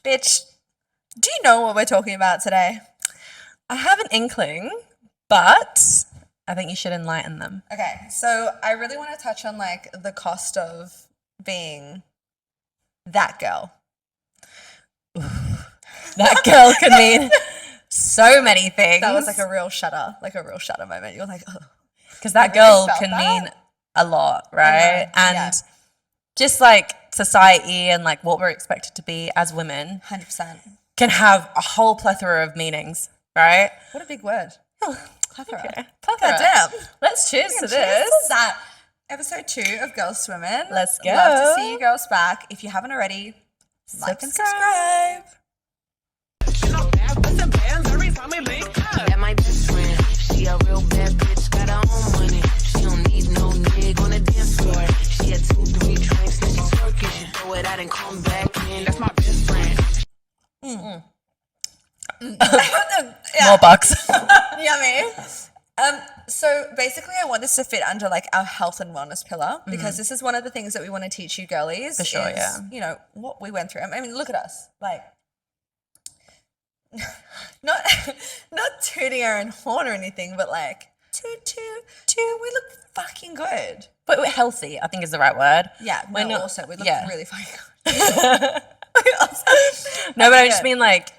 Bitch, do you know what we're talking about today? I have an inkling, but I think you should enlighten them. Okay, so I really want to touch on like the cost of being that girl. That girl can mean so many things. That was like a real shudder moment. You're like, oh. Because that I really girl felt can that. mean a lot, right? And yeah. just like society and like what we're expected to be as women 100%. can have a whole plethora of meanings, right? What a big word. Plethora. Okay. Plethora. Goddamn. Let's cheers to Cheers this. to that. Episode 2 of Girls2Women. Let's go. Love to see you girls back. If you haven't already, like and subscribe. That my best friend. She a real bad bitch, got her own money. She don't need no nigga on the dance floor. She had 2-3 drinks and she's working. She throw it out and come back in. That's my best friend. More bucks. Yummy. So basically I want this to fit under like our health and wellness pillar because this is one of the things that we want to teach you girlies. For sure, is, yeah. You know, what we went through. I mean, look at us. Like, not tooting our own horn or anything, but like, toot, we look fucking good. But we're healthy, I think is the right word. Yeah, We're no, not- also, we look yeah. really fucking good. No, but I good. just mean like,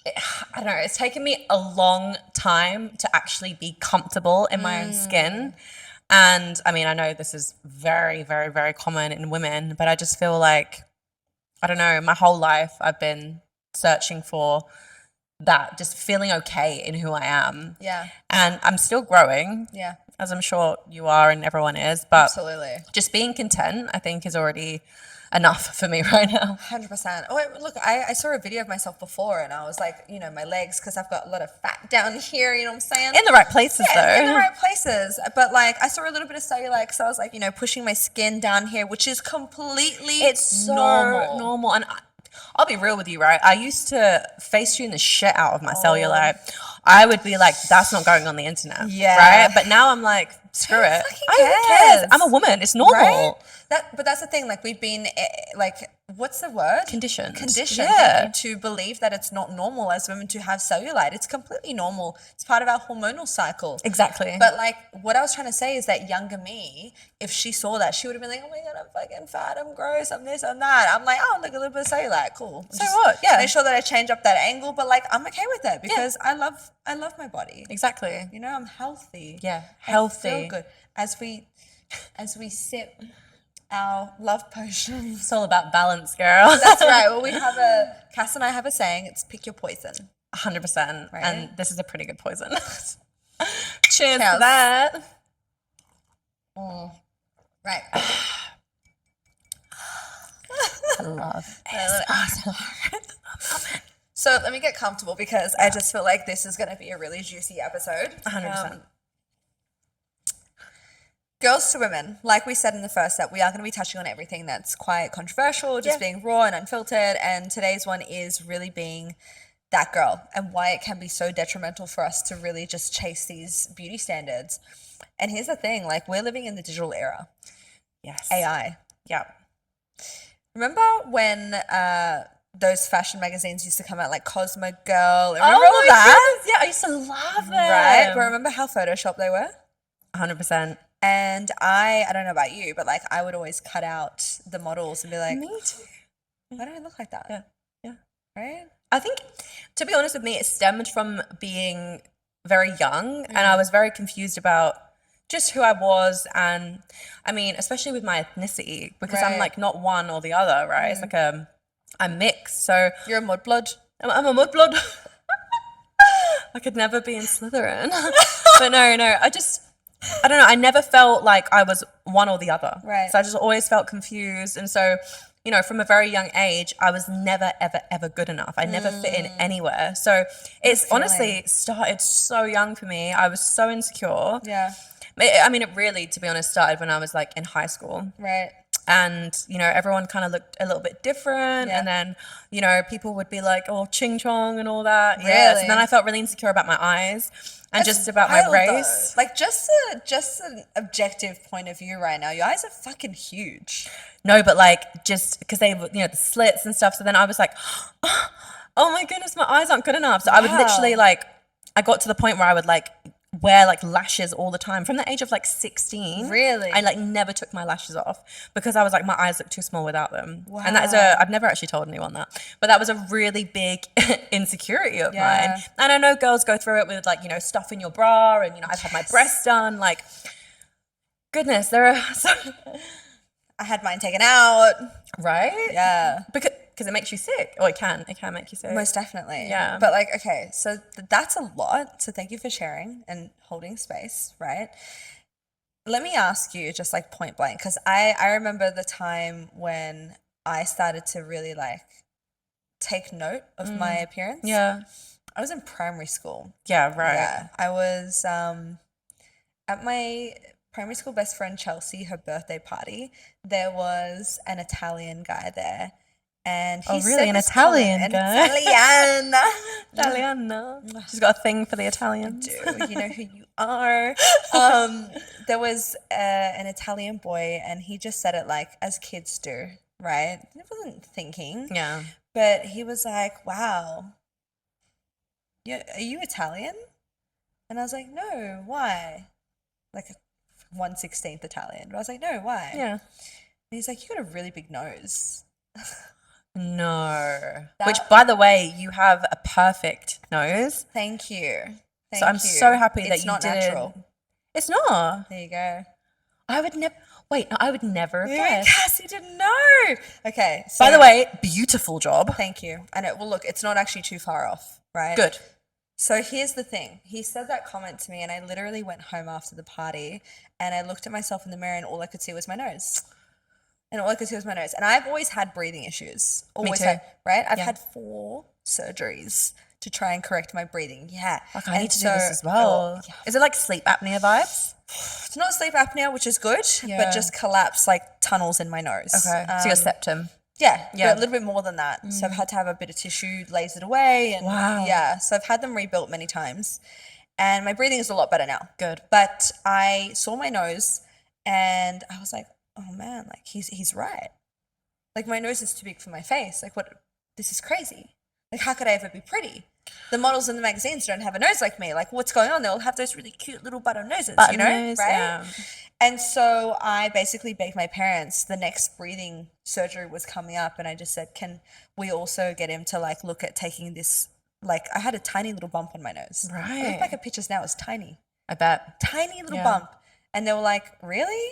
I don't know, it's taken me a long time to actually be comfortable in my own skin. And I mean, I know this is very, very, very common in women, but I just feel like, I don't know, my whole life I've been searching for that, just feeling okay in who I am. Yeah, And I'm still growing, yeah, as I'm sure you are and everyone is, but absolutely. just being content, I think, is already enough for me right now. 100%. Oh, wait, look, I saw a video of myself before and I was like, you know, my legs, because I've got a lot of fat down here, you know what I'm saying? In the right places, Yeah, though. in the right places. But like, I saw a little bit of cellulite, so I was like, you know, pushing my skin down here, which is completely It's so normal. normal. And I'll be real with you, right? I used to face tune the shit out of my cellulite. I would be like, that's not going on the internet. Yeah. Right? But now I'm like, screw it. fucking Who cares? cares? I'm a woman. It's normal. Right? But that's the thing. Like we've been like, what's the word? Conditioned. Conditioned. Yeah. Thank you, to believe that it's not normal as women to have cellulite. It's completely normal. It's part of our hormonal cycle. Exactly. But like, what I was trying to say is that younger me, if she saw that, she would have been like, "Oh my god, I'm fucking fat. I'm gross. I'm this. I'm that." I'm like, "Oh, look, a little bit of cellulite. Cool." So what? Yeah. Make sure that I change up that angle, but like, I'm okay with it because I love my body. Exactly. You know, I'm healthy. Yeah. I Healthy. feel good as we sip our love potion. It's all about balance, girl. That's right. Well, Cass and I have a saying. It's pick your poison. 100%. Right. And this is a pretty good poison. Cheers Cheers. to that. Right. I love So let me get comfortable because I just feel like this is going to be a really juicy episode. 100%. Girls2Women, like we said in the first step, we are going to be touching on everything that's quite controversial, just being raw and unfiltered. And today's one is really being that girl and why it can be so detrimental for us to really just chase these beauty standards. And here's the thing, like we're living in the digital era, Yes. AI. Yeah. Remember when those fashion magazines used to come out like Cosmo Girl? Remember all my that? goodness. Yeah, I used to love them. Right? But remember how Photoshop they were? 100%. And I don't know about you, but like I would always cut out the models and be like, Me too. why don't I look like that? Yeah. Yeah. Right? I think, to be honest with me, it stemmed from being very young and I was very confused about just who I was. And I mean, especially with my ethnicity, because I'm Right. like not one or the other, right? It's like I'm mixed. So You're a mudblood. I'm a mudblood. I could never be in Slytherin. But no, I don't know. I never felt like I was one or the other. Right. So I just always felt confused. And so, you know, from a very young age, I was never, ever, ever good enough. I never fit in anywhere. So it's honestly started so young for me. I was so insecure. Yeah. I mean, it really, to be honest, started when I was like in high school. Right. And, you know, everyone kind of looked a little bit different. Yeah. And then, you know, people would be like, oh, ching chong and all that. Really? Yes. And then I felt really insecure about my eyes and That's just about my wild, race. though. Like, just an objective point of view right now, your eyes are fucking huge. No, but like just because they, you know, the slits and stuff. So then I was like, oh my goodness, my eyes aren't good enough. So I would literally like, I got to the point where I would like wear like lashes all the time from the age of like 16. Really? I like never took my lashes off because I was like, my eyes look too small without them. Wow. And that is I've never actually told anyone that, but that was a really big insecurity of mine. And I know girls go through it with like, you know, stuff in your bra and, you know, I've had my breasts done. Like, goodness, there are some... I had mine taken out. Right? Yeah. Because it makes you sick. Or it can make you sick. Most definitely. Yeah. But like, okay, so that's a lot. So thank you for sharing and holding space, right? Let me ask you just like point blank, because I remember the time when I started to really like take note of my appearance. Yeah. I was in primary school. Yeah, right. Yeah. I was at my primary school best friend Chelsea, her birthday party. There was an Italian guy there. And he really? said An this Italian comment, guy? An Italian. Italiana. She's got a thing for the Italians. Do you know who you are? There was an Italian boy, and he just said it like as kids do, right? He wasn't thinking. Yeah. But he was like, "Wow, yeah, are you Italian?" And I was like, "No, why?" Like 1/16 Italian. But I was like, "No, why?" Yeah. And he's like, "You got a really big nose." No. Which, by the way, you have a perfect nose. Thank you. So I'm so happy that it's you not didn't. natural. It's not. There you go. I would never. Wait, no, I would never have Yeah, guessed. Cassie didn't know. Okay. So, By the way, beautiful job. thank you. And well, look, it's not actually too far off, right? Good. So here's the thing. He said that comment to me, and I literally went home after the party, and I looked at myself in the mirror, and all I could see was my nose. And all I could see was my nose. And I've always had breathing issues. Always too. had, right? I've Yeah. had 4 surgeries to try and correct my breathing. Yeah. Like, I And need to do this so- as well. yeah. Is it like sleep apnea vibes? It's not sleep apnea, which is good, Yeah. but just collapse like tunnels in my nose. Okay. So your septum. Yeah, Yeah. but a little bit more than that. So I've had to have a bit of tissue lasered away, and Wow. yeah, so I've had them rebuilt many times, and my breathing is a lot better now. Good. But I saw my nose, and I was like, oh man, like he's right. Like my nose is too big for my face. Like what? This is crazy. Like how could I ever be pretty? The models in the magazines don't have a nose like me. Like what's going on? They'll have those really cute little button noses, Button you know, nose, right? yeah. And so I basically begged my parents. The next breathing surgery was coming up, and I just said, "Can we also get him to like look at taking this?" Like I had a tiny little bump on my nose. I Right. look back at pictures now; it's tiny, I bet. tiny little Yeah. bump. And they were like, "Really?"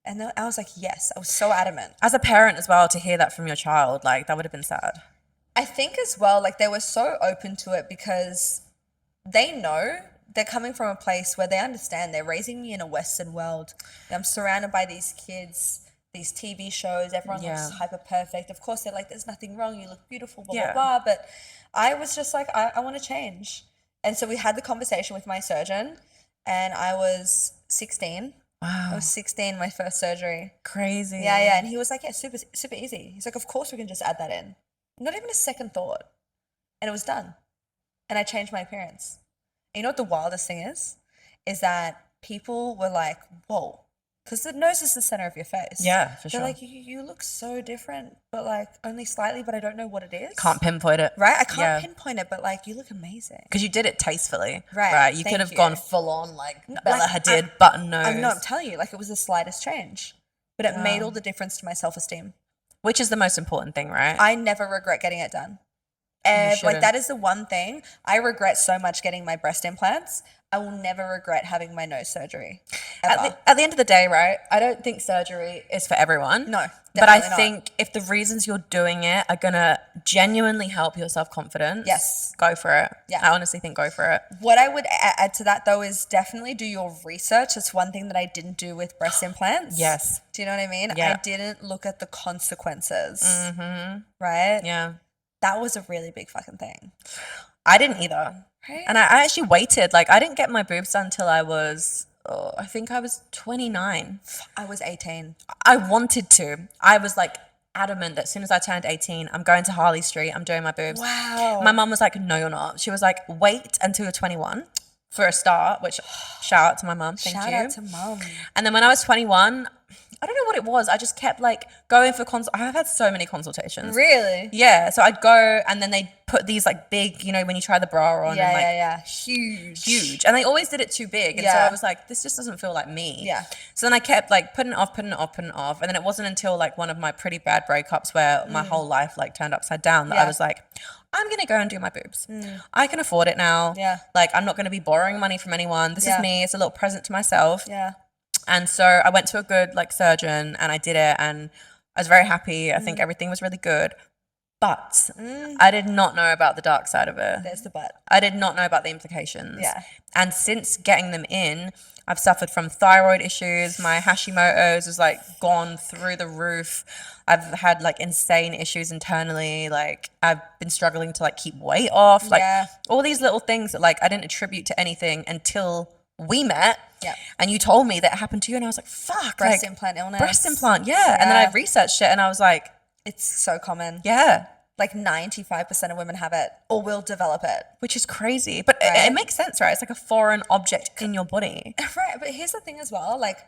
And I was like, "Yes." I was so adamant. As a parent as well, to hear that from your child, like that would have been sad. I think as well, like they were so open to it because they know they're coming from a place where they understand they're raising me in a Western world. I'm surrounded by these kids, these TV shows, everyone Yeah. looks hyper perfect. Of course, they're like, there's nothing wrong, you look beautiful, blah, Yeah. blah, blah. But I was just like, I want to change. And so we had the conversation with my surgeon, and I was 16. I Wow. was 16, my first surgery. Crazy. Yeah, yeah. And he was like, yeah, super, super easy. He's like, of course we can just add that in. Not even a second thought. And it was done. And I changed my appearance. And you know what the wildest thing is? Is that people were like, whoa. Because the nose is the center of your face. Yeah, for They're sure. like, you look so different, but like only slightly, but I don't know what it is. Can't pinpoint it. Right? I can't Yeah. pinpoint it, but like you look amazing. Because you did it tastefully. Right, You thank could have you. gone full on like Bella like, Hadid, button nose. I'm telling you, like it was the slightest change. But it made all the difference to my self-esteem. Which is the most important thing, right? I never regret getting it done. And like shouldn't. that is the one thing I regret so much getting my breast implants. I will never regret having my nose surgery. Ever. At the end of the day, right? I don't think surgery is for everyone. No, But I definitely not. think if the reasons you're doing it are gonna genuinely help your self-confidence, Yes. go for it. Yeah. I honestly think go for it. What I would add to that though is definitely do your research. It's one thing that I didn't do with breast implants. Yes. Do you know what I mean? Yeah. I didn't look at the consequences. Right? Yeah. That was a really big fucking thing. I didn't either. Right? And I actually waited. Like I didn't get my boobs done until I was I think I was 29. I was 18. I wanted to. I was like adamant that as soon as I turned 18, I'm going to Harley Street. I'm doing my boobs. Wow. My mum was like, no, you're not. She was like, wait until you're 21 for a start, which shout out to my mum. Thank you. Shout out to mum. And then when I was 21, I don't know what it was. I just kept like going for I've had so many consultations. Really? Yeah. So I'd go and then they'd put these like big, you know, when you try the bra on. Yeah, and, like, yeah. Huge. And they always did it too big. And so Yeah. I was like, this just doesn't feel like me. Yeah. So then I kept like putting it off. And then it wasn't until like one of my pretty bad breakups where my whole life like turned upside down that I was like, I'm going to go and do my boobs. I can afford it now. Yeah. Like I'm not going to be borrowing money from anyone. This is me. It's a little present to myself. Yeah. And so I went to a good like surgeon and I did it and I was very happy. I think everything was really good. But I did not know about the dark side of it. There's the but. I did not know about the implications. Yeah. And since getting them in, I've suffered from thyroid issues. My Hashimoto's has like gone through the roof. I've had like insane issues internally. Like I've been struggling to like keep weight off. Like all these little things that like I didn't attribute to anything until we met. Yeah. And you told me that it happened to you and I was like, fuck. Breast like, implant illness. Breast implant, yeah. And then I researched it and I was like, it's so common. yeah. Like 95% of women have it or will develop it. Which is crazy. But it makes sense, right? It's like a foreign object in your body. Right. But here's the thing as well. Like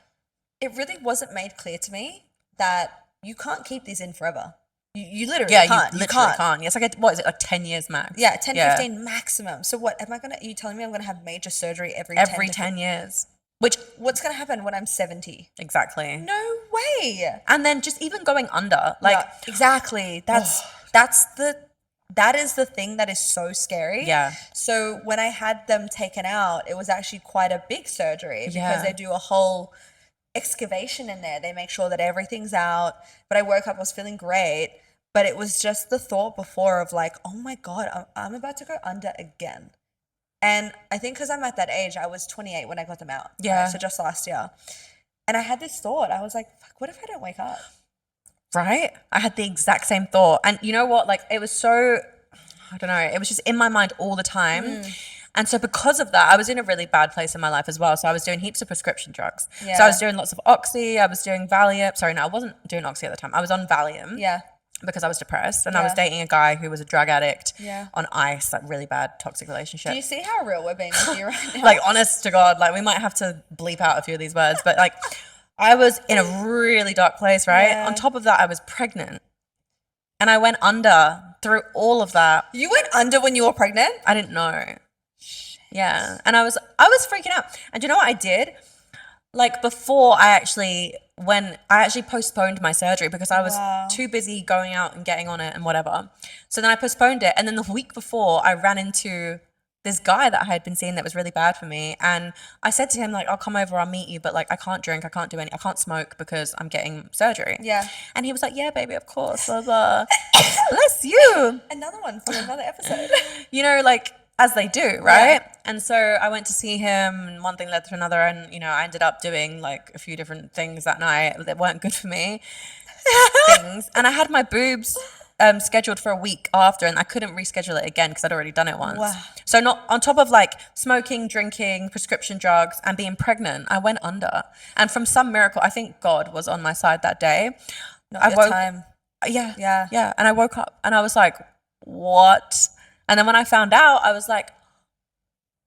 it really wasn't made clear to me that you can't keep these in forever. You literally can't. You literally can't. Yeah, it's like, what is it, like 10 years max? Yeah, 10, 15 maximum. So what, you telling me I'm going to have major surgery every 10 years? What's going to happen when I'm 70? Exactly. No way. And then just even going under. Like, exactly. That is the thing that is so scary. Yeah. So when I had them taken out, it was actually quite a big surgery because they do a whole excavation in there. They make sure that everything's out. But I woke up, I was feeling great. But it was just the thought before of like, oh my God, I'm about to go under again. And I think because I'm at that age, I was 28 when I got them out. Yeah. Right? So just last year. And I had this thought. I was like, fuck, what if I don't wake up? Right? I had the exact same thought. And you know what? Like, it was so, I don't know, it was just in my mind all the time. And so because of that, I was in a really bad place in my life as well. So I was doing heaps of prescription drugs. Yeah. So I was doing lots of Oxy. I was doing Valium. Sorry, no, I wasn't doing Oxy at the time. I was on Valium. Yeah. Because I was depressed. And I was dating a guy who was a drug addict on ice, like really bad toxic relationship. Do you see how real we're being with you right now? Like, honest to God, like we might have to bleep out a few of these words. But like I was in a really dark place, right? Yeah. On top of that, I was pregnant. And I went under through all of that. You went under when you were pregnant? I didn't know. Yeah. And I was freaking out. And do you know what I did? Like before when I actually postponed my surgery because I was too busy going out and getting on it and whatever. So then I postponed it. And then the week before I ran into this guy that I had been seeing that was really bad for me. And I said to him, like, I'll come over, I'll meet you, but like, I can't drink, I can't smoke because I'm getting surgery. Yeah. And he was like, yeah, baby, of course, blah, blah. Bless you. Another one from another episode. You know, like, as they do, right? Yeah. And so I went to see him and one thing led to another and, you know, I ended up doing like a few different things that night that weren't good for me. And I had my boobs scheduled for a week after and I couldn't reschedule it again because I'd already done it once. Wow. So not on top of like smoking, drinking, prescription drugs and being pregnant, I went under. And from some miracle, I think God was on my side that day. Not your time. Yeah. And I woke up and I was like, what? And then when I found out, I was like,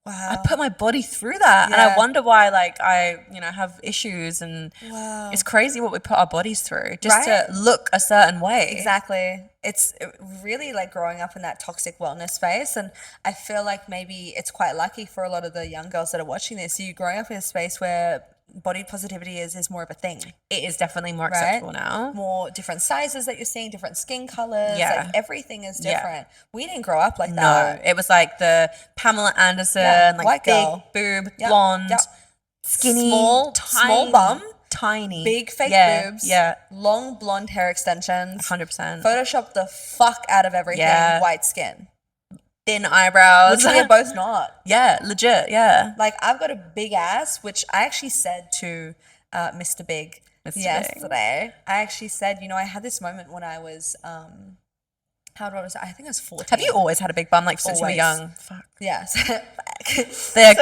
wow, I put my body through that. Yeah. And I wonder why, like, I, you know, have issues and it's crazy what we put our bodies through just to look a certain way. Exactly. It's really like growing up in that toxic wellness space. And I feel like maybe it's quite lucky for a lot of the young girls that are watching this. So you're growing up in a space where body positivity is more of a thing. It is definitely more acceptable now. More different sizes that you're seeing, different skin colors. Yeah. Like everything is different. Yeah. We didn't grow up like that. No, it was like the Pamela Anderson, like white big girl. Boob, blonde, skinny, small bum, tiny, big fake boobs, long blonde hair extensions, 100%. Photoshop the fuck out of everything, white skin. Thin eyebrows. Which we're both not. Yeah, legit, yeah. Like, I've got a big ass, which I actually said to Mr. Big yesterday. I actually said, you know, I had this moment when I was, how old was I? I think I was 14. Have you always had a big bum, like, since you were young? Fuck. Yeah.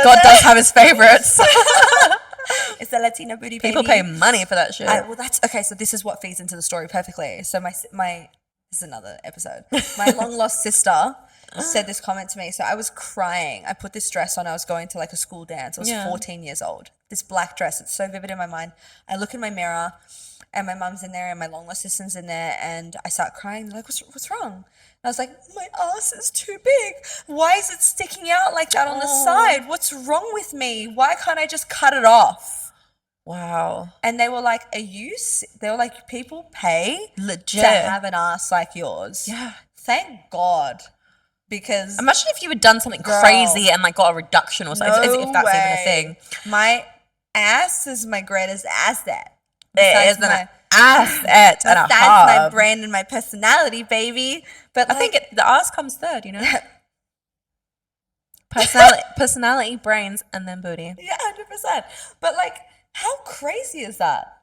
God does have his favourites. It's the Latina booty, baby. People pay money for that shit. Well, that's okay. So this is what feeds into the story perfectly. So my this is another episode. My long lost sister said this comment to me. So I was crying. I put this dress on. I was going to like a school dance. I was 14 years old. This black dress. It's so vivid in my mind. I look in my mirror, and my mum's in there, and my long lost sister's in there, and I start crying. They're like, what's wrong? And I was like, my ass is too big. Why is it sticking out like that on the side? What's wrong with me? Why can't I just cut it off? Wow. And they were like, they were like, people pay Legit. to have an ass like yours. Yeah. Thank God. Because imagine if you had done something crazy and like got a reduction or something, if that's even a thing. My ass is my greatest asset. It is an asset and a That's hub. my brain and my personality, baby. But I think the ass comes third, you know? Personality, brains, and then booty. Yeah, 100%. But like, how crazy is that?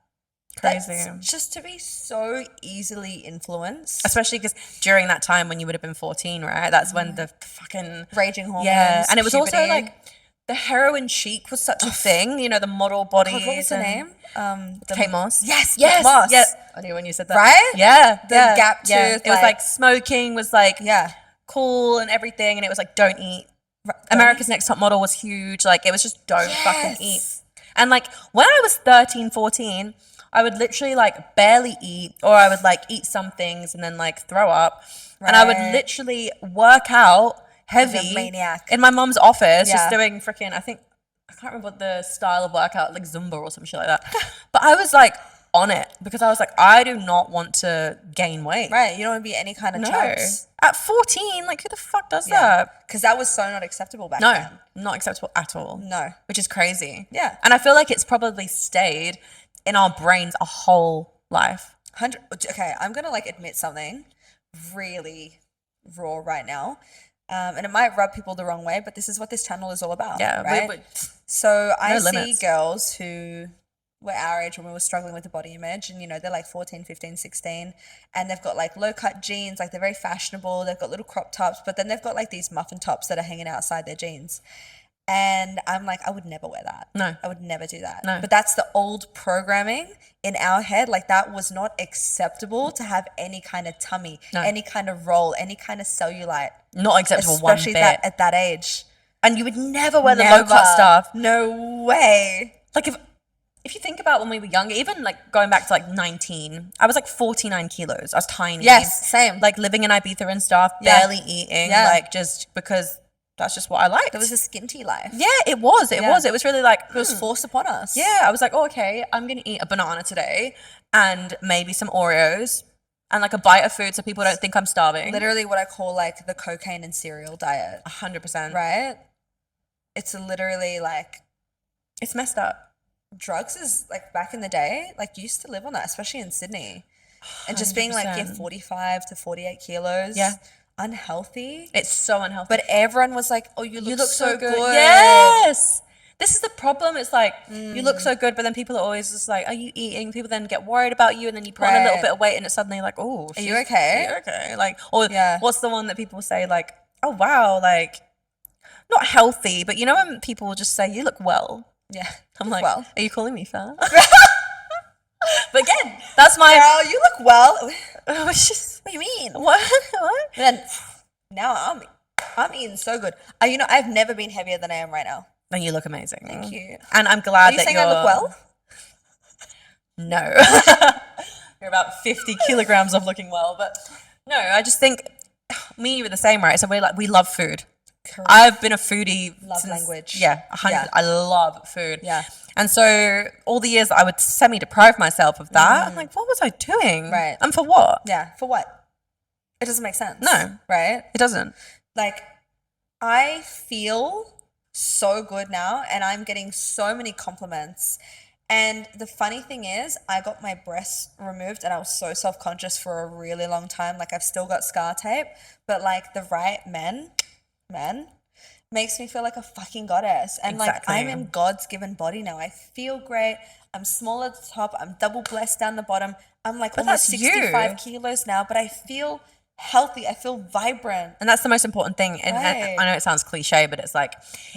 Crazy. That's just to be so easily influenced. Especially because during that time when you would have been 14, right? That's when the fucking raging hormones. Yeah, and it was puberty. also like the heroin chic was such a thing. You know, the model bodies. God, what was the name? Kate Moss. Yes, Yes. Kate Moss. Yeah. I knew when you said that. Right? Yeah. The yeah, gap yeah. tooth, It was like smoking was like cool and everything, and it was like don't eat. America's Next Top Model was huge. Like it was just don't fucking eat. And like when I was 13, 14, I would literally like barely eat, or I would like eat some things and then like throw up. And I would literally work out heavy like a maniac in my mom's office, just doing freaking, I can't remember what the style of workout, like Zumba or some shit like that. But I was like on it because I was like, I do not want to gain weight. Right. You don't want to be any kind of chubs. At 14, like who the fuck does that? Because that was so not acceptable back then. Not acceptable at all. No. Which is crazy. Yeah. And I feel like it's probably stayed in our brains a whole life. Okay, I'm going to like admit something really raw right now. And it might rub people the wrong way, but this is what this channel is all about. Yeah. Right? So I see girls who were our age when we were struggling with the body image, and you know, they're like 14, 15, 16, and they've got like low cut jeans, like they're very fashionable, they've got little crop tops, but then they've got like these muffin tops that are hanging outside their jeans. And I'm like, I would never wear that. No. I would never do that. No. But that's the old programming in our head. Like that was not acceptable to have any kind of tummy, any kind of roll, any kind of cellulite. Not acceptable one bit. Especially at that age. And you would never wear the low cut stuff. No way. Like if you think about when we were younger, even like going back to like 19, I was like 49 kilos. I was tiny. Yes, same. Like living in Ibiza and stuff, barely eating, like just because that's just what I liked. It was a skinty life. Yeah, it was. It was. It was really like, it was forced upon us. Yeah, I was like, oh, okay, I'm going to eat a banana today and maybe some Oreos and like a bite of food so people don't think I'm starving. Literally what I call like the cocaine and cereal diet. 100%. Right? It's literally like, it's messed up. Drugs is like back in the day, like you used to live on that, especially in Sydney. And just being 100%. like 45 to 48 kilos. Yeah. Unhealthy. It's so unhealthy. But everyone was like, oh, you look so good. Yes. This is the problem. It's like, you look so good, but then people are always just like, are you eating? People then get worried about you, and then you put on a little bit of weight, and it's suddenly like, oh, are you okay? Are you okay? Like, or what's the one that people say like, oh, wow, like, not healthy, but you know when people will just say, you look well. Yeah. I'm like, well, are you calling me fat? But again, that's my... Girl, you look well. What do you mean? What? And then now I'm eating so good. You know, I've never been heavier than I am right now. And you look amazing. Thank you. And I'm glad that you're... I look well? No. You're about 50 kilograms of looking well. But no, I just think me and you are the same, right? So we love food. Correct. I've been a foodie. Love language. Yeah, 100. Yeah. I love food. Yeah. And so all the years I would semi-deprive myself of that. I'm like, what was I doing? Right. And for what? Yeah, for what? It doesn't make sense. No. Right? It doesn't. Like, I feel so good now, and I'm getting so many compliments. And the funny thing is, I got my breasts removed, and I was so self-conscious for a really long time. Like, I've still got scar tape, but like the right man makes me feel like a fucking goddess. And exactly. Like, I'm in God's given body now. I feel great. I'm small at the top. I'm double blessed down the bottom. I'm like almost 65 kilos now, but I feel healthy. I feel vibrant. And that's the most important thing. And I know it sounds cliche, but it's like,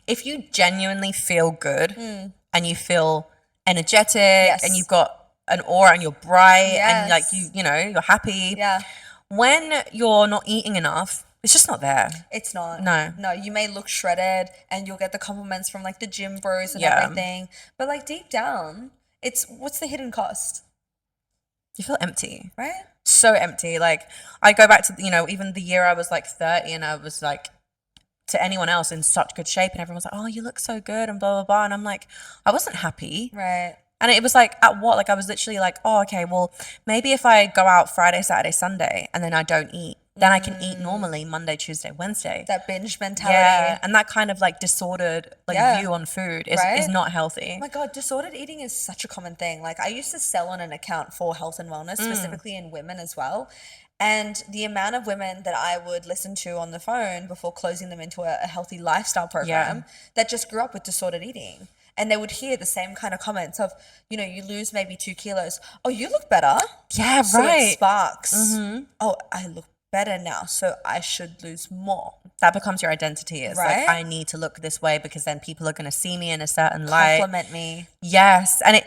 if you genuinely feel good and you feel energetic Yes. and you've got an aura and you're bright and like Yes. you know, you're happy. Yeah. When you're not eating enough, it's just not there. It's not. No. No, you may look shredded and you'll get the compliments from like the gym bros and Yeah. everything. But like deep down, what's the hidden cost? You feel empty. Right? So empty. Like I go back to, you know, even the year I was like 30 and I was like to anyone else in such good shape and everyone's like, oh, you look so good and blah, blah, blah. And I'm like, I wasn't happy. Right. And it was like, at what? Like, I was literally like, oh, okay, well, maybe if I go out Friday, Saturday, Sunday, and then I don't eat, then I can eat normally Monday, Tuesday, Wednesday. That binge mentality. Yeah. And that kind of like disordered like view on food is Right? not healthy. Oh my God, disordered eating is such a common thing. Like I used to sell on an account for health and wellness, specifically in women as well. And the amount of women that I would listen to on the phone before closing them into a healthy lifestyle program that just grew up with disordered eating. And they would hear the same kind of comments of, you know, you lose maybe 2 kilos. Oh, you look better. Yeah, So it right. sparks. Oh, I look better now, so I should lose more. That becomes your identity. It's Right? like, I need to look this way because then people are going to see me in a certain light. Compliment me. Yes. And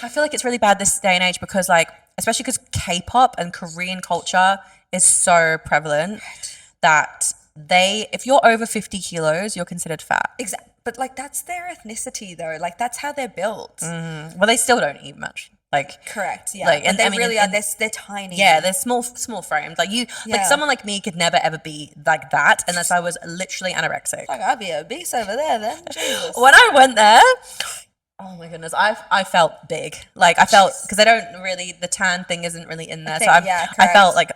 I feel like it's really bad this day and age because like, especially because K-pop and Korean culture is so prevalent that if you're over 50 kilos, you're considered fat. Exactly. But like that's their ethnicity though. Like that's how they're built. Well, they still don't eat much. Like Correct. Yeah. Like, But and they I mean, really and- are. They're tiny. yeah, they're small framed. Like like Yeah. someone like me could never ever be like that unless I was literally anorexic. Like I'd be obese over there then. Jesus. When I went there, oh my goodness, I felt big. Like I felt because I don't really the tan thing isn't really in there, so Okay, yeah, I felt correct. like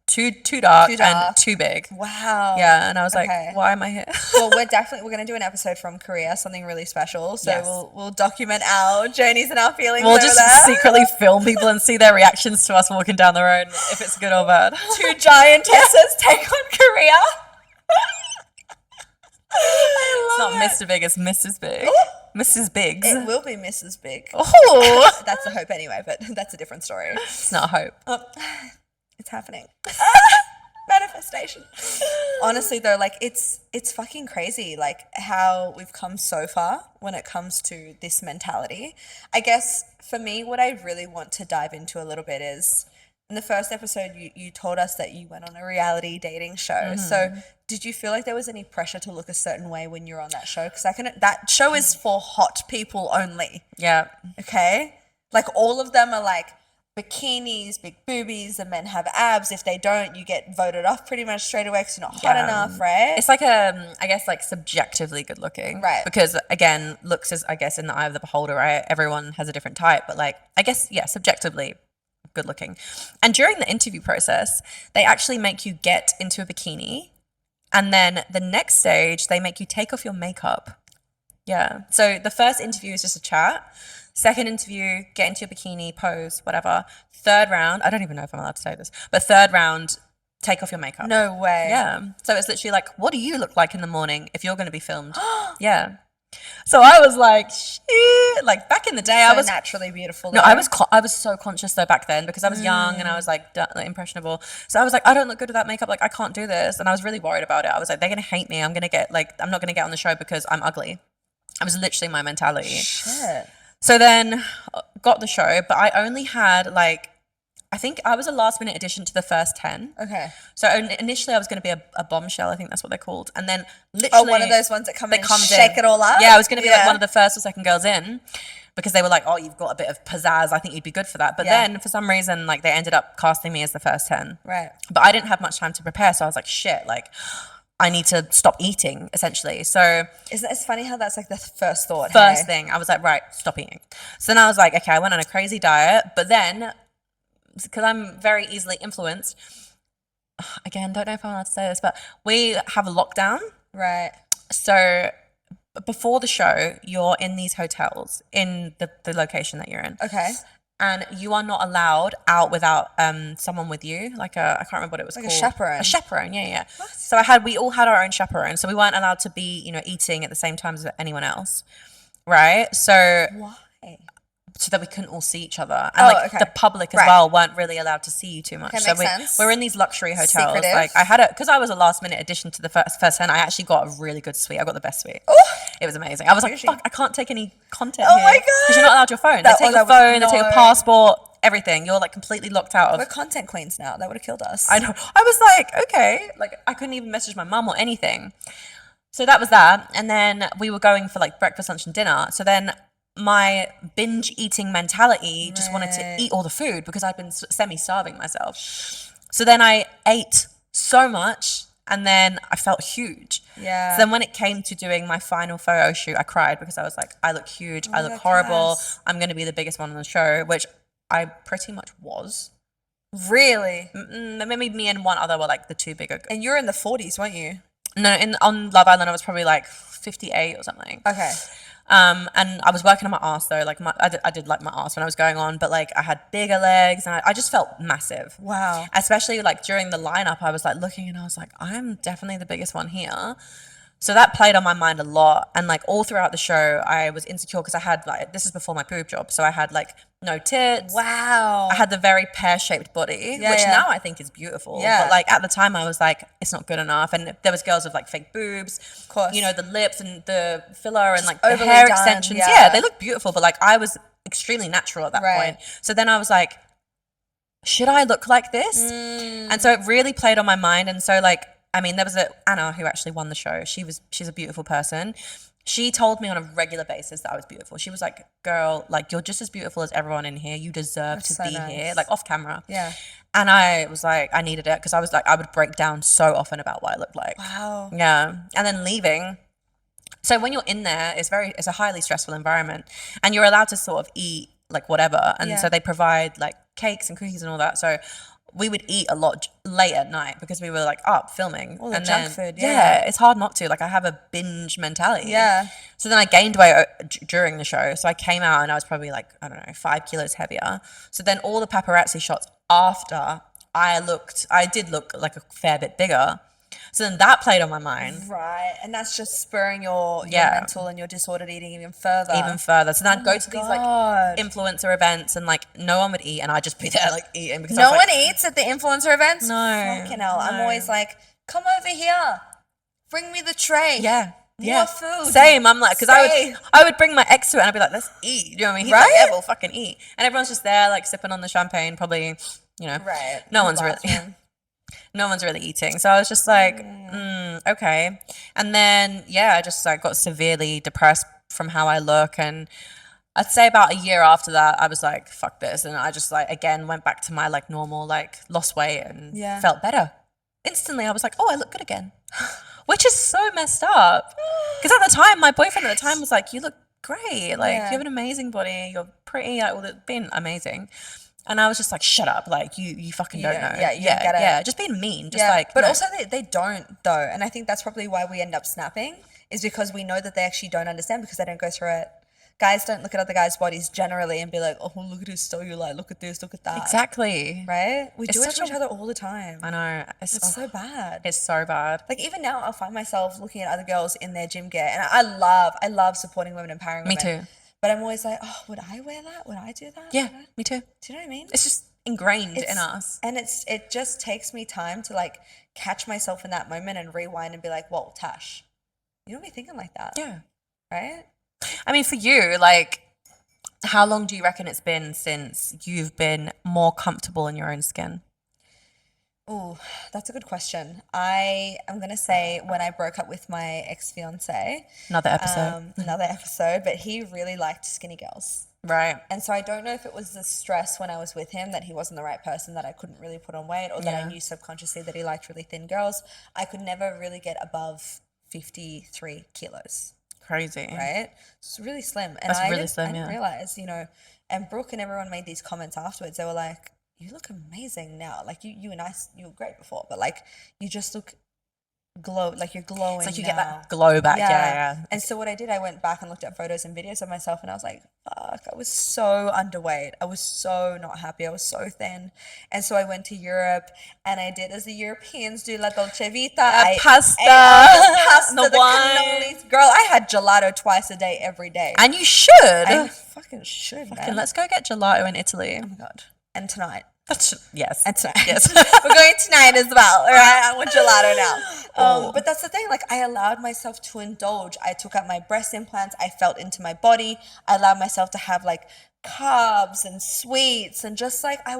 too dark Too dark. and too big. Wow. Yeah, and I was Okay. like, why am I here? Well, we're gonna do an episode from Korea, something really special. So Yes. we'll document our journeys and our feelings. We'll over just there. secretly film people and see their reactions to us walking down the road, if it's good or bad. 2 giantesses take on Korea. It's not Mr. Big, it's Mrs. Big. Mrs. Biggs. It will be Mrs. Big. Oh, That's the hope anyway, but that's a different story. it's not hope. It's happening. Manifestation. Honestly though, like it's fucking crazy like how we've come so far when it comes to this mentality. I guess for me what I really want to dive into a little bit is in the first episode you told us that you went on a reality dating show. So did you feel like there was any pressure to look a certain way when you're on that show? Because that show is for hot people only. Yeah. Okay? Like all of them are like bikinis, big boobies, the men have abs. If they don't, you get voted off pretty much straight away because you're not hot Yeah. enough, right? It's like I guess like subjectively good looking. Right. Because again, looks is I guess in the eye of the beholder, right? Everyone has a different type, but like I guess, yeah, subjectively good looking. And during the interview process, they actually make you get into a bikini. And then the next stage, they make you take off your makeup. Yeah. So the first interview is just a chat. Second interview, get into your bikini, pose, whatever. Third round, I don't even know if I'm allowed to say this, but third round, take off your makeup. No way. Yeah. So it's literally like, what do you look like in the morning if you're going to be filmed? Yeah. So I was like, shit. Like back in the day, So I was naturally beautiful. no, though. I was so conscious though back then because I was young and I was like impressionable. So I was like, I don't look good with that makeup. Like I can't do this, and I was really worried about it. I was like, they're gonna hate me. I'm not gonna get on the show because I'm ugly. That was literally my mentality. Shit. So then got the show, but I only had like, I think I was a last minute addition to the first 10. Okay. So initially I was going to be a bombshell. I think that's what they're called. And then literally. Oh, one of those ones that come in and comes shake in. it all up? Yeah, I was going to be like Yeah. one of the first or second girls in because they were like, oh, you've got a bit of pizzazz. I think you'd be good for that. But Yeah. then for some reason, like they ended up casting me as the first 10. Right. But I didn't have much time to prepare. So I was like, shit, like I need to stop eating essentially. So It's funny how that's like the first thought. first hey? thing, I was like, right, stop eating. So then I was like, okay, I went on a crazy diet. But then, because I'm very easily influenced, again, don't know if I'm allowed to say this, but we have a lockdown. Right. So before the show, you're in these hotels in the location that you're in. Okay. And you are not allowed out without someone with you, like I can't remember what it was Like a called. chaperone. A chaperone, yeah. So we all had our own chaperone, so we weren't allowed to be, eating at the same time as anyone else, right? So Why? so that we couldn't all see each other, and the public as well weren't really allowed to see you too much. Okay, so makes sense. we're in these luxury hotels. Secretive. Like I had because I was a last minute addition to the first ten. I actually got a really good suite. I got the best suite. Ooh. It was amazing. I was like, fuck, I can't take any content. Oh here. my God. Because you're not allowed your phone. They take your phone. They take your passport. Everything. You're like completely locked out of. We're content queens now. That would have killed us. I know. I was like, okay, like I couldn't even message my mum or anything. So that was that, and then we were going for like breakfast, lunch, and dinner. So then my binge eating mentality just wanted to eat all the food because I'd been semi-starving myself. So then I ate so much and then I felt huge. Yeah. So then when it came to doing my final photo shoot, I cried because I was like, I look huge. I look horrible. I'm going to be the biggest one on the show, which I pretty much was. Really? Maybe me and one other were like the two bigger. And you're in the 40s, weren't you? No, on Love Island, I was probably like 58 or something. Okay. And I was working on my ass though, like I did like my ass when I was going on, but like I had bigger legs and I just felt massive. Wow. Especially like during the lineup, I was like looking and I was like, I'm definitely the biggest one here. So that played on my mind a lot. And like all throughout the show, I was insecure because I had like, this is before my boob job. So I had like no tits. Wow. I had the very pear-shaped body, which now I think is beautiful. Yeah. But like at the time I was like, it's not good enough. And there was girls with like fake boobs, of course. you know, the lips and the filler and like the overly hair done, extensions. yeah. Yeah, they look beautiful. But like I was extremely natural at that point. So then I was like, should I look like this? And so it really played on my mind. And so like, I mean, there was Anna who actually won the show. She's a beautiful person. She told me on a regular basis that I was beautiful. She was like, girl, like you're just as beautiful as everyone in here. You deserve to be here, like off camera. Yeah. And I was like, I needed it because I was like, I would break down so often about what I looked like. Wow. Yeah. And then leaving. So when you're in there, it's a highly stressful environment and you're allowed to sort of eat like whatever. And so they provide like cakes and cookies and all that. So we would eat a lot late at night because we were like up filming. All the and junk then, food, yeah. It's hard not to. Like I have a binge mentality. Yeah. So then I gained weight during the show. So I came out and I was probably like, I don't know, 5 kilos heavier. So then all the paparazzi shots after I did look like a fair bit bigger. So then that played on my mind. Right. And that's just spurring your mental and your disordered eating even further. So then I'd go to these like influencer events and like no one would eat and I'd just be there like eating because no one eats at the influencer events? No. Fucking hell. I'm always like, come over here. Bring me the tray. Yeah. More food. Same. I'm like, because I would bring my ex to it and I'd be like, let's eat. You know what I mean? He's like, yeah, we'll fucking eat. And everyone's just there like sipping on the champagne, probably, you know. Right. No one's really eating. So I was just like, okay. And then, I just like got severely depressed from how I look. And I'd say about a year after that, I was like, fuck this. And I just like, again, went back to my like normal, like lost weight and felt better. Instantly, I was like, oh, I look good again. Which is so messed up. Because at the time, my boyfriend at the time was like, you look great. Like, you have an amazing body. You're pretty. Like, well, it's been amazing. And I was just like, shut up. Like, you fucking don't know. Yeah, you get it. Yeah, just being mean. Just like, but also they don't, though. And I think that's probably why we end up snapping, is because we know that they actually don't understand because they don't go through it. Guys don't look at other guys' bodies generally and be like, oh, look at his cellulite, look at this, look at that. Exactly. Right? We do it to each other all the time. I know. It's so bad. It's so bad. Like even now I'll find myself looking at other girls in their gym gear and I love supporting women, empowering women. Me too. But I'm always like, oh, would I wear that? Would I do that? Yeah, me too. Do you know what I mean? It's just ingrained in us. And it just takes me time to like catch myself in that moment and rewind and be like, whoa, Tash, you don't be thinking like that. Yeah. Right? I mean, for you, like, how long do you reckon it's been since you've been more comfortable in your own skin? Oh, that's a good question. I am going to say when I broke up with my ex-fiance. Another episode. But he really liked skinny girls. Right. And so I don't know if it was the stress when I was with him that he wasn't the right person, that I couldn't really put on weight, or that I knew subconsciously that he liked really thin girls. I could never really get above 53 kilos. Crazy. Right? It's really slim. And That's I really slim, didn't realize, you know, and Brooke and everyone made these comments afterwards. They were like, you look amazing now. Like you and I, you were great before, but like you just look glow, like you're glowing. It's like you now. get that glow back. Yeah. And so what I did, I went back and looked at photos and videos of myself, and I was like, fuck, I was so underweight. I was so not happy. I was so thin. And so I went to Europe, and I did as the Europeans do, la dolce vita. I pasta, ate all the pasta, the the wine. cannolis. Girl, I had gelato twice a day, every day. And you should. I fucking should, Okay, man. let's go get gelato in Italy. Oh my God. And tonight. Yes. And tonight. Yes. We're going tonight as well. All right. I want gelato now. Oh. But that's the thing. Like, I allowed myself to indulge. I took out my breast implants. I felt into my body. I allowed myself to have like carbs and sweets and just like, I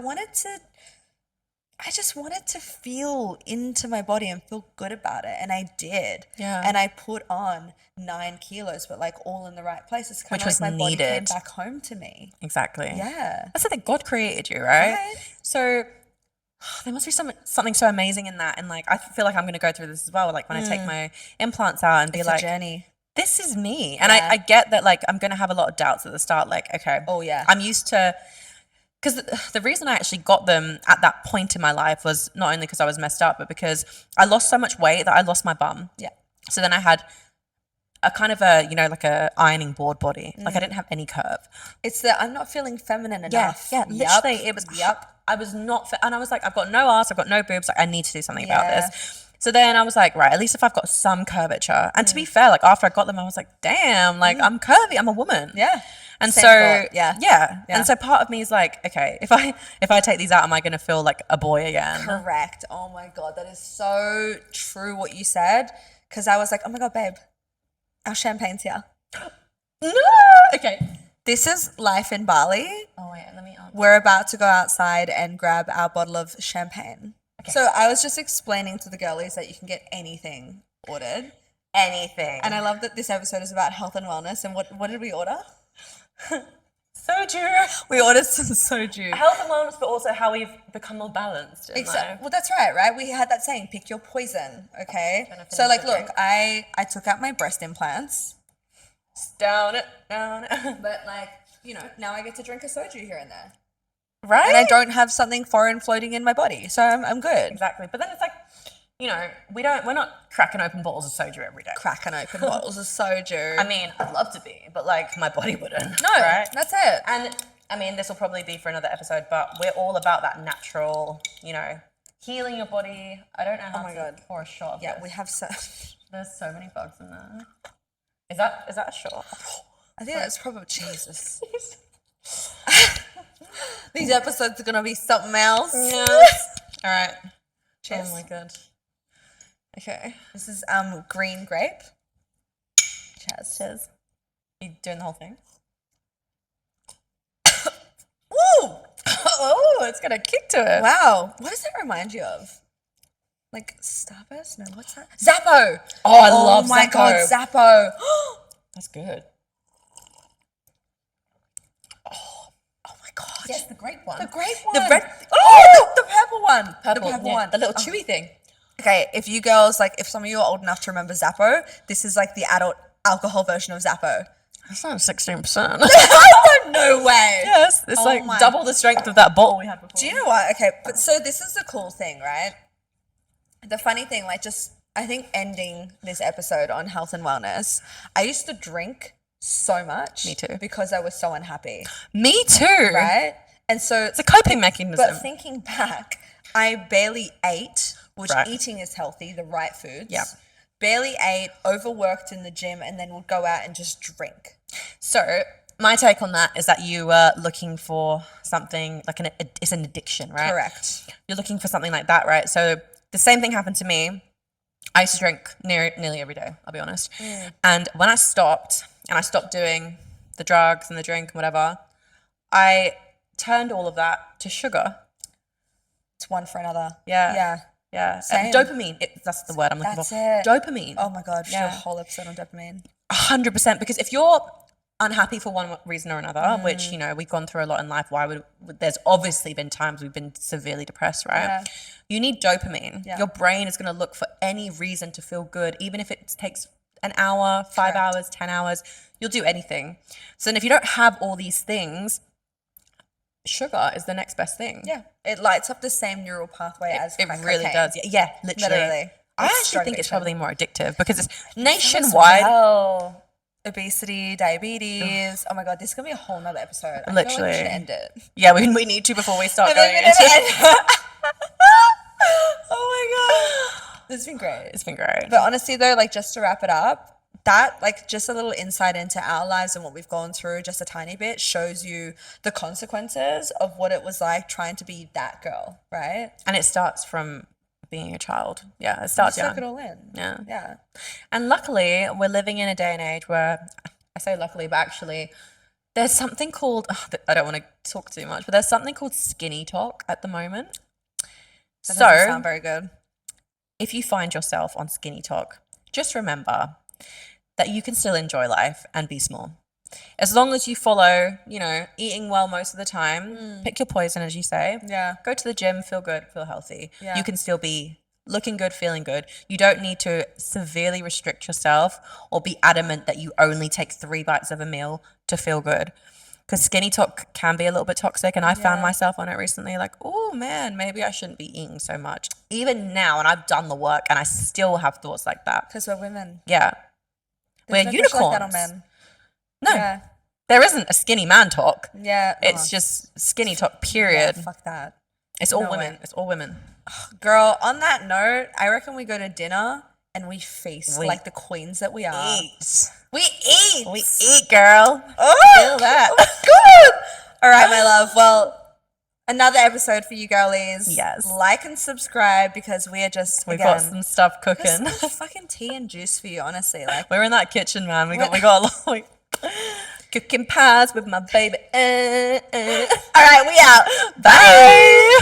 just wanted to feel into my body and feel good about it. And I did. Yeah. And I put on 9 kilos, but like all in the right places. Kind Which of was like my body came needed. back home to me. Exactly. Yeah. That's the thing. God created you, right? Right. So there must be something so amazing in that. And like, I feel like I'm going to go through this as well. Like when I take my implants out and be It's like, a journey. this is me. And Yeah. I get that, like, I'm going to have a lot of doubts at the start. Like, okay. Oh, yeah. I'm used to, because the reason I actually got them at that point in my life was not only because I was messed up, but because I lost so much weight that I lost my bum. Yeah. So then I had a kind of a, you know, like a ironing board body. Like I didn't have any curve. It's that I'm not feeling feminine enough. Yeah, literally, it was. I was not fit, and I was like, I've got no ass, I've got no boobs. Like, I need to do something about Yeah. this. So then I was like, right, at least if I've got some curvature. And to be fair, like after I got them, I was like, damn, like I'm curvy, I'm a woman. Yeah. And Same so thought, yeah. yeah, and so part of me is like, okay, if I take these out, am I going to feel like a boy again? Correct. Oh my God, that is so true what you said. Because I was like, oh my God, babe, our champagne's here. No. Okay. This is life in Bali. Oh wait, let me. We're about to go outside and grab our bottle of champagne. Okay. So I was just explaining to the girlies that you can get anything ordered. Anything. And I love that this episode is about health and wellness. And what did we order? Soju. We ordered some soju. Health and wellness, but also how we've become more balanced. Exactly. Well, that's right? We had that saying, pick your poison, okay? So, like, look, I took out my breast implants. Down it. But, like, you know, now I get to drink a soju here and there. Right? And I don't have something foreign floating in my body, so I'm good. Exactly. But then it's like, you know, we're not cracking open bottles of soju every day. Cracking open bottles of soju. I mean, I'd love to be, but like my body wouldn't. No, right? that's it. And I mean, this will probably be for another episode, but we're all about that natural, you know, healing your body. I don't know how to pour a shot of Yeah, this. we have so. There's so many bugs in there. Is that a shot? I think that's probably Jesus. These episodes are gonna be something else. Yes. All right. Cheers. Oh my God. Okay. This is green grape. Cheers. Cheers. You doing the whole thing? Ooh! Oh, it's got a kick to it. Wow. What does that remind you of? Like Starburst? No, what's that? Zappo! Oh, I love Oh my Zappo. God, Zappo. That's good. Oh my God. Yes, the grape one. The grape one. The red. Oh, the purple one. The purple one. The little chewy thing. Okay, if you girls, like, if some of you are old enough to remember Zappo, this is like the adult alcohol version of Zappo. That's not 16%. No way. Yes, it's like double the strength of that bottle we had before. Do you know what? Okay, but so this is the cool thing, right? The funny thing, like, just, I think ending this episode on health and wellness, I used to drink so much. Me too. Because I was so unhappy. Me too. Right? And so It's a coping mechanism. But thinking back, I barely ate, which Right. eating is healthy, the right foods. Yep. Barely ate, overworked in the gym, and then would go out and just drink. So my take on that is that you were looking for something like it's an addiction, right? Correct. You're looking for something like that, right? So the same thing happened to me. I used to drink nearly every day, I'll be honest. And when I stopped, and I stopped doing the drugs and the drink and whatever, I turned all of that to sugar. It's one for another. Yeah. Yeah. Yeah. Same. Dopamine. That's the word I'm looking That's for. it. Dopamine. Oh my God, we should do a Yeah. whole episode on dopamine. 100%. Because if you're unhappy for one reason or another, which, you know, we've gone through a lot in life, there's obviously been times we've been severely depressed, right? Yeah. You need dopamine. Yeah. Your brain is going to look for any reason to feel good, even if it takes an hour, 5 hours, 10 hours, you'll do anything. So then if you don't have all these things, sugar is the next best thing. Yeah. It lights up the same neural pathway as It crack really cocaine. does. Yeah, literally. I It's actually drug think it's addiction. probably more addictive because it's As nationwide. well. Obesity, diabetes. Oh my god, this is gonna be a whole nother episode. I feel like we Literally. should end it. Yeah, we need to before we start And then going we into never end. Oh my god, this has been great. It's been great. But honestly, though, like just to wrap it up, that like just a little insight into our lives and what we've gone through, just a tiny bit, shows you the consequences of what it was like trying to be that girl, right? And it starts from being a child. Yeah, it starts Soak it young. all in. Yeah. Yeah. And luckily, we're living in a day and age where, I say luckily, but actually, there's something called, I don't want to talk too much, but there's something called skinny talk at the moment. That doesn't sound So, very good. if you find yourself on skinny talk, just remember that you can still enjoy life and be small. As long as you follow, eating well most of the time, pick your poison, as you say. Yeah. Go to the gym, feel good, feel healthy. Yeah. You can still be looking good, feeling good. You don't need to severely restrict yourself or be adamant that you only take 3 bites of a meal to feel good. Because skinny talk can be a little bit toxic, and I found myself on it recently, like, oh man, maybe I shouldn't be eating so much. Even now, and I've done the work, and I still have thoughts like that. Because we're women. Yeah. There's We're no pressure unicorns. like that on men. No, Yeah. there isn't a skinny man talk. Yeah. It's just skinny talk, Yeah, period. fuck that. It's all No women. way. It's all women. Girl, on that note, I reckon we go to dinner and we feast We like the queens that we are. Eat. We eat. We eat, girl. Oh, Feel that. Oh my god. All right, my love. Well, another episode for you girlies. Yes. Like and subscribe because we are just We've again, got some stuff just cooking. fucking tea and juice for you, honestly. Like We're in that kitchen, man. We got a lot like cooking pies with my baby. all right, we out. Bye.